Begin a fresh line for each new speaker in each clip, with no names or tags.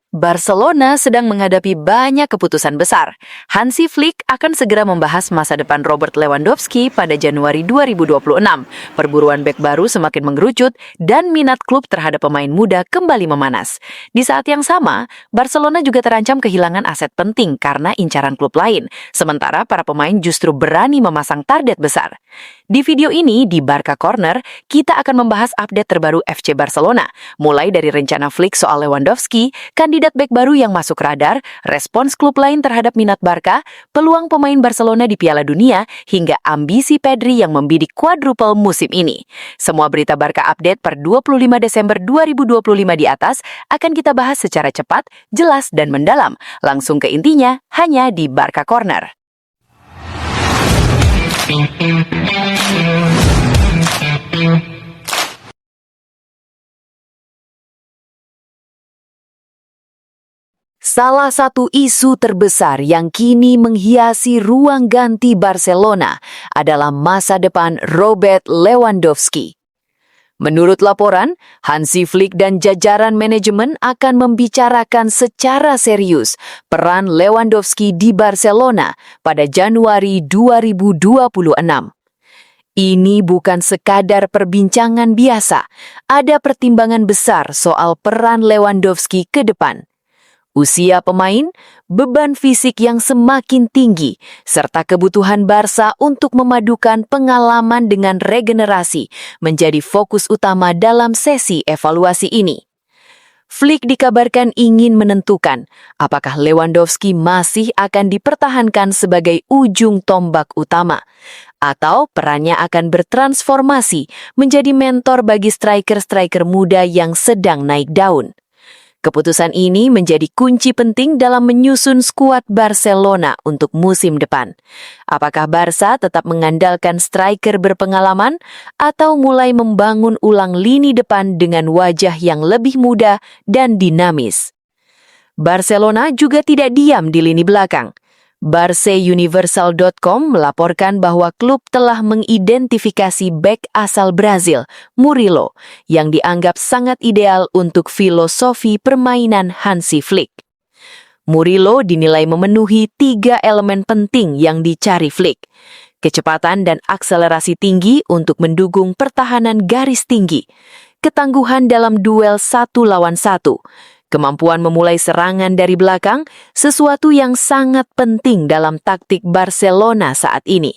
Barcelona sedang menghadapi banyak keputusan besar. Hansi Flick akan segera membahas masa depan Robert Lewandowski pada Januari 2026. Perburuan bek baru semakin mengerucut dan minat klub terhadap pemain muda kembali memanas. Di saat yang sama, Barcelona juga terancam kehilangan aset penting karena incaran klub lain. Sementara para pemain justru berani memasang target besar. Di video ini, di Barca Corner, kita akan membahas update terbaru FC Barcelona, mulai dari rencana Flick soal Lewandowski, kandidat bek baru yang masuk radar, respons klub lain terhadap minat Barca, peluang pemain Barcelona di Piala Dunia, hingga ambisi Pedri yang membidik quadruple musim ini. Semua berita Barca update per 25 Desember 2025 di atas akan kita bahas secara cepat, jelas, dan mendalam. Langsung ke intinya, hanya di Barca Corner. Salah satu isu terbesar yang kini menghiasi ruang ganti Barcelona adalah masa depan Robert Lewandowski. Menurut laporan, Hansi Flick dan jajaran manajemen akan membicarakan secara serius peran Lewandowski di Barcelona pada Januari 2026. Ini bukan sekadar perbincangan biasa, ada pertimbangan besar soal peran Lewandowski ke depan. Usia pemain, beban fisik yang semakin tinggi, serta kebutuhan Barca untuk memadukan pengalaman dengan regenerasi menjadi fokus utama dalam sesi evaluasi ini. Flick dikabarkan ingin menentukan apakah Lewandowski masih akan dipertahankan sebagai ujung tombak utama, atau perannya akan bertransformasi menjadi mentor bagi striker-striker muda yang sedang naik daun. Keputusan ini menjadi kunci penting dalam menyusun skuad Barcelona untuk musim depan. Apakah Barca tetap mengandalkan striker berpengalaman atau mulai membangun ulang lini depan dengan wajah yang lebih muda dan dinamis? Barcelona juga tidak diam di lini belakang. Barceuniversal.com melaporkan bahwa klub telah mengidentifikasi bek asal Brazil, Murilo, yang dianggap sangat ideal untuk filosofi permainan Hansi Flick. Murilo dinilai memenuhi 3 elemen penting yang dicari Flick: kecepatan dan akselerasi tinggi untuk mendukung pertahanan garis tinggi, ketangguhan dalam duel 1 lawan 1, kemampuan memulai serangan dari belakang, sesuatu yang sangat penting dalam taktik Barcelona saat ini.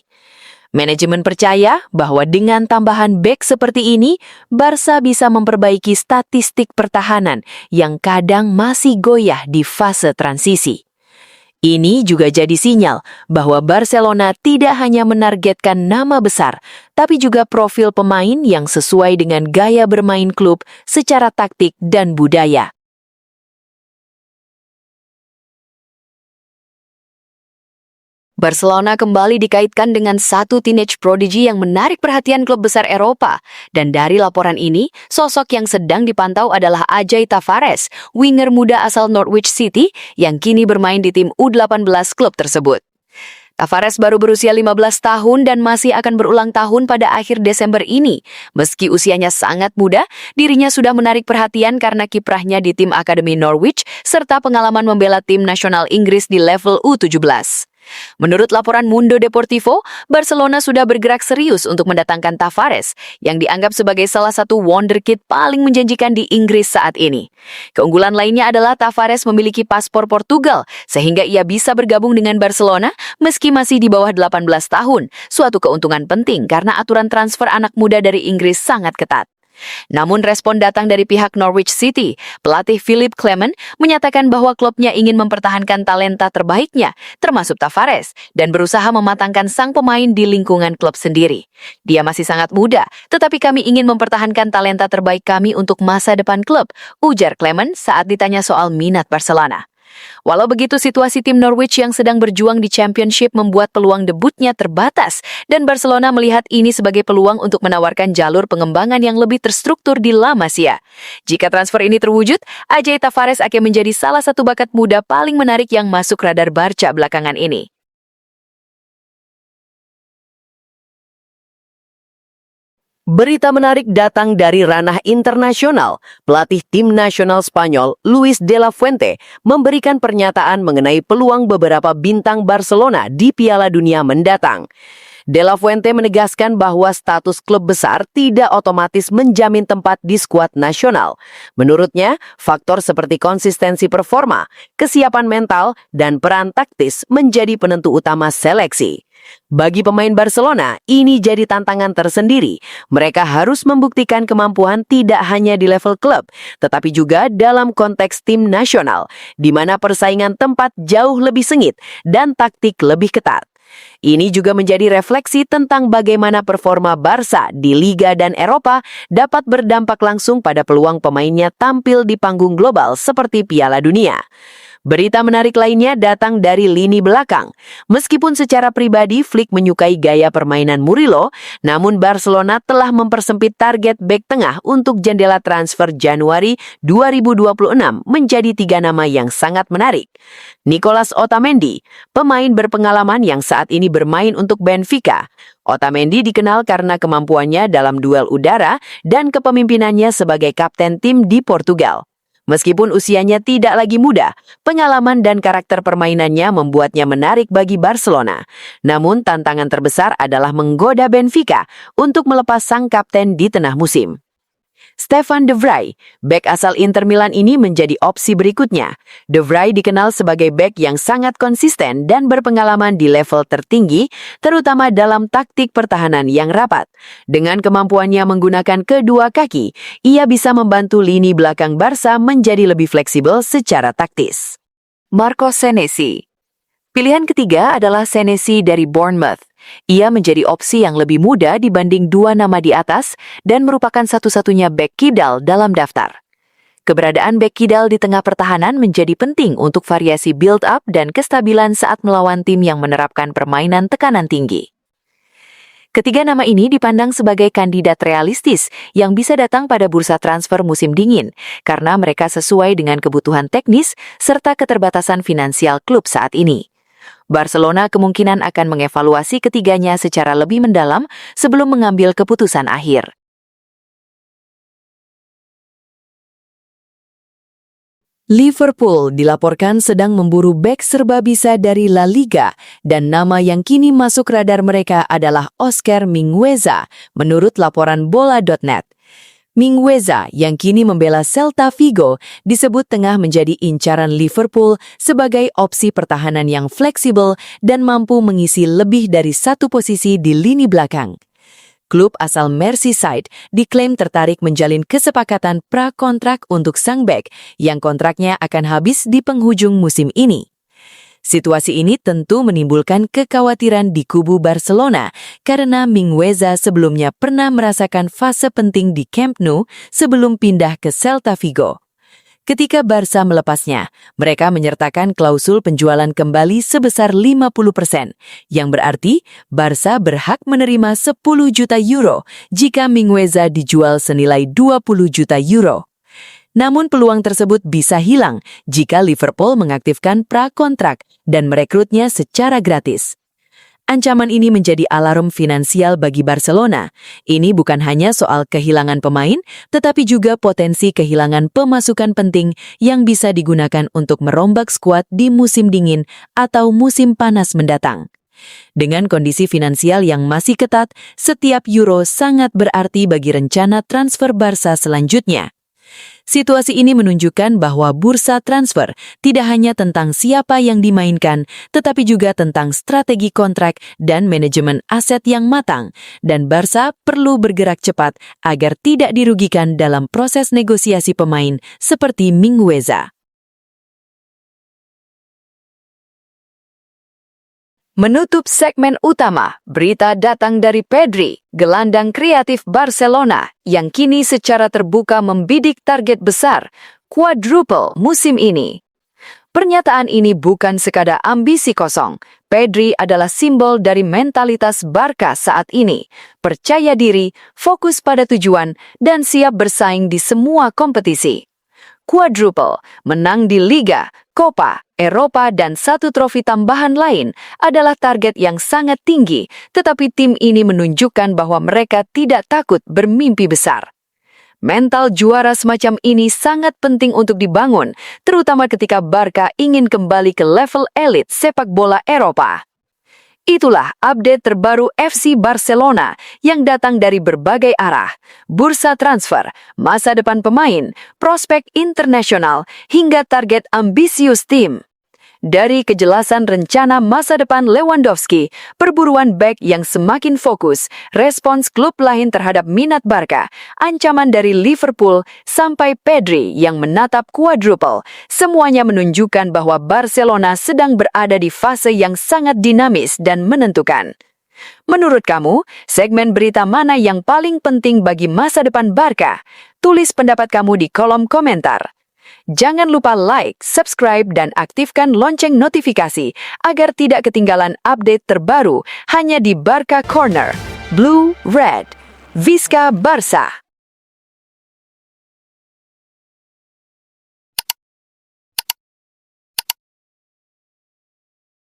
Manajemen percaya bahwa dengan tambahan bek seperti ini, Barca bisa memperbaiki statistik pertahanan yang kadang masih goyah di fase transisi. Ini juga jadi sinyal bahwa Barcelona tidak hanya menargetkan nama besar, tapi juga profil pemain yang sesuai dengan gaya bermain klub secara taktik dan budaya. Barcelona kembali dikaitkan dengan satu teenage prodigy yang menarik perhatian klub besar Eropa. Dan dari laporan ini, sosok yang sedang dipantau adalah Ajay Tavares, winger muda asal Norwich City yang kini bermain di tim U18 klub tersebut. Tavares baru berusia 15 tahun dan masih akan berulang tahun pada akhir Desember ini. Meski usianya sangat muda, dirinya sudah menarik perhatian karena kiprahnya di tim Akademi Norwich serta pengalaman membela tim nasional Inggris di level U17. Menurut laporan Mundo Deportivo, Barcelona sudah bergerak serius untuk mendatangkan Tavares, yang dianggap sebagai salah satu wonderkid paling menjanjikan di Inggris saat ini. Keunggulan lainnya adalah Tavares memiliki paspor Portugal, sehingga ia bisa bergabung dengan Barcelona meski masih di bawah 18 tahun, suatu keuntungan penting karena aturan transfer anak muda dari Inggris sangat ketat. Namun respon datang dari pihak Norwich City. Pelatih Philipp Clement menyatakan bahwa klubnya ingin mempertahankan talenta terbaiknya, termasuk Tavares, dan berusaha mematangkan sang pemain di lingkungan klub sendiri. Dia masih sangat muda, tetapi kami ingin mempertahankan talenta terbaik kami untuk masa depan klub, ujar Clement saat ditanya soal minat Barcelona. Walau begitu, situasi tim Norwich yang sedang berjuang di Championship membuat peluang debutnya terbatas, dan Barcelona melihat ini sebagai peluang untuk menawarkan jalur pengembangan yang lebih terstruktur di La Masia. Jika transfer ini terwujud, Ajay Tavares akan menjadi salah satu bakat muda paling menarik yang masuk radar Barca belakangan ini.
Berita menarik datang dari ranah internasional. Pelatih tim nasional Spanyol, Luis de la Fuente, memberikan pernyataan mengenai peluang beberapa bintang Barcelona di Piala Dunia mendatang. De la Fuente menegaskan bahwa status klub besar tidak otomatis menjamin tempat di skuad nasional. Menurutnya, faktor seperti konsistensi performa, kesiapan mental, dan peran taktis menjadi penentu utama seleksi. Bagi pemain Barcelona, ini jadi tantangan tersendiri. Mereka harus membuktikan kemampuan tidak hanya di level klub, tetapi juga dalam konteks tim nasional, di mana persaingan tempat jauh lebih sengit dan taktik lebih ketat. Ini juga menjadi refleksi tentang bagaimana performa Barca di Liga dan Eropa dapat berdampak langsung pada peluang pemainnya tampil di panggung global seperti Piala Dunia. Berita menarik lainnya datang dari lini belakang. Meskipun secara pribadi Flick menyukai gaya permainan Murillo, namun Barcelona telah mempersempit target bek tengah untuk jendela transfer Januari 2026 menjadi 3 nama yang sangat menarik. Nicolas Otamendi, pemain berpengalaman yang saat ini bermain untuk Benfica. Otamendi dikenal karena kemampuannya dalam duel udara dan kepemimpinannya sebagai kapten tim di Portugal. Meskipun usianya tidak lagi muda, pengalaman dan karakter permainannya membuatnya menarik bagi Barcelona. Namun tantangan terbesar adalah menggoda Benfica untuk melepas sang kapten di tengah musim. Stefan de Vrij, bek asal Inter Milan ini menjadi opsi berikutnya. De Vrij dikenal sebagai bek yang sangat konsisten dan berpengalaman di level tertinggi, terutama dalam taktik pertahanan yang rapat. Dengan kemampuannya menggunakan kedua kaki, ia bisa membantu lini belakang Barca menjadi lebih fleksibel secara taktis.
Marco Senesi. Pilihan ketiga adalah Senesi dari Bournemouth. Ia menjadi opsi yang lebih muda dibanding 2 nama di atas dan merupakan satu-satunya bek kidal dalam daftar. Keberadaan bek kidal di tengah pertahanan menjadi penting untuk variasi build-up dan kestabilan saat melawan tim yang menerapkan permainan tekanan tinggi. Ketiga nama ini dipandang sebagai kandidat realistis yang bisa datang pada bursa transfer musim dingin karena mereka sesuai dengan kebutuhan teknis serta keterbatasan finansial klub saat ini. Barcelona kemungkinan akan mengevaluasi ketiganya secara lebih mendalam sebelum mengambil keputusan akhir. Liverpool dilaporkan sedang memburu bek serbabisa dari La Liga dan nama yang kini masuk radar mereka adalah Oscar Mingueza, menurut laporan bola.net. Mingueza yang kini membela Celta Vigo disebut tengah menjadi incaran Liverpool sebagai opsi pertahanan yang fleksibel dan mampu mengisi lebih dari satu posisi di lini belakang. Klub asal Merseyside diklaim tertarik menjalin kesepakatan pra-kontrak untuk sang bek yang kontraknya akan habis di penghujung musim ini. Situasi ini tentu menimbulkan kekhawatiran di kubu Barcelona karena Mingueza sebelumnya pernah merasakan fase penting di Camp Nou sebelum pindah ke Celta Vigo. Ketika Barca melepasnya, mereka menyertakan klausul penjualan kembali sebesar 50%, yang berarti Barca berhak menerima 10 juta euro jika Mingueza dijual senilai 20 juta euro. Namun peluang tersebut bisa hilang jika Liverpool mengaktifkan pra-kontrak dan merekrutnya secara gratis. Ancaman ini menjadi alarm finansial bagi Barcelona. Ini bukan hanya soal kehilangan pemain, tetapi juga potensi kehilangan pemasukan penting yang bisa digunakan untuk merombak skuad di musim dingin atau musim panas mendatang. Dengan kondisi finansial yang masih ketat, setiap euro sangat berarti bagi rencana transfer Barca selanjutnya. Situasi ini menunjukkan bahwa bursa transfer tidak hanya tentang siapa yang dimainkan, tetapi juga tentang strategi kontrak dan manajemen aset yang matang, dan Barca perlu bergerak cepat agar tidak dirugikan dalam proses negosiasi pemain seperti Mingueza. Menutup segmen utama, berita datang dari Pedri, gelandang kreatif Barcelona, yang kini secara terbuka membidik target besar, quadruple musim ini. Pernyataan ini bukan sekadar ambisi kosong. Pedri adalah simbol dari mentalitas Barca saat ini. Percaya diri, fokus pada tujuan, dan siap bersaing di semua kompetisi. Quadruple, menang di Liga, Copa, Eropa, dan satu trofi tambahan lain adalah target yang sangat tinggi, tetapi tim ini menunjukkan bahwa mereka tidak takut bermimpi besar. Mental juara semacam ini sangat penting untuk dibangun, terutama ketika Barca ingin kembali ke level elit sepak bola Eropa. Itulah update terbaru FC Barcelona yang datang dari berbagai arah, bursa transfer, masa depan pemain, prospek internasional, hingga target ambisius tim. Dari kejelasan rencana masa depan Lewandowski, perburuan bek yang semakin fokus, respons klub lain terhadap minat Barca, ancaman dari Liverpool, sampai Pedri yang menatap quadruple, semuanya menunjukkan bahwa Barcelona sedang berada di fase yang sangat dinamis dan menentukan. Menurut kamu, segmen berita mana yang paling penting bagi masa depan Barca? Tulis pendapat kamu di kolom komentar. Jangan lupa like, subscribe, dan aktifkan lonceng notifikasi agar tidak ketinggalan update terbaru hanya di Barca Corner. Blue, Red, Visca Barca.